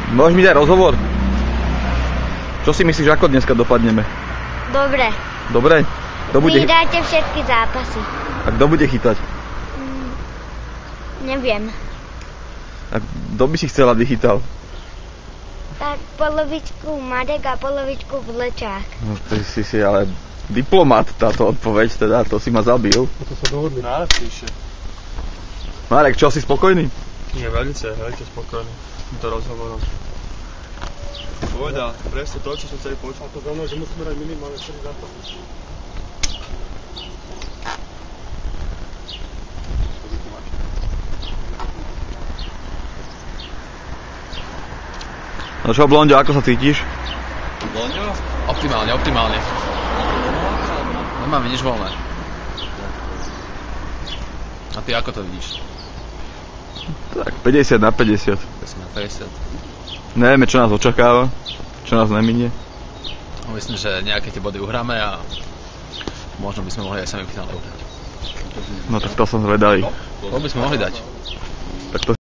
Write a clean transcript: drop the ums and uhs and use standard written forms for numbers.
Môžeš mi dať rozhovor? Čo si myslíš, ako dneska dopadneme? Dobre. Dobre? Vyhráte všetky zápasy. A kto bude chytať? Neviem. A kto by si chcela, aby chytal? Tak polovičku Marek a polovičku Vlečák. No, ty si ale diplomat, táto odpoveď, teda, to si ma zabil. To sa dohodli. Najlepšie. Marek, čo, si spokojný? Nie, veľmi spokojný. To rozhovorom. Povedal, presne to, čo som chceli počuť. A to znamená, že musíme hrať minimálne 4 zápasy. No čo, Blonďo, ako sa cítiš? Blonďo? Optimálne. Nemáme nič voľné. A ty ako to vidíš? Tak 50 na 50. 50 na 50. Nevieme, čo nás očakáva, čo nás neminie. No, myslím, že nejaké tie body uhráme a možno by sme mohli aj semifinále uhrať. No tak to som zvedavý. To by sme mohli dať. Tak to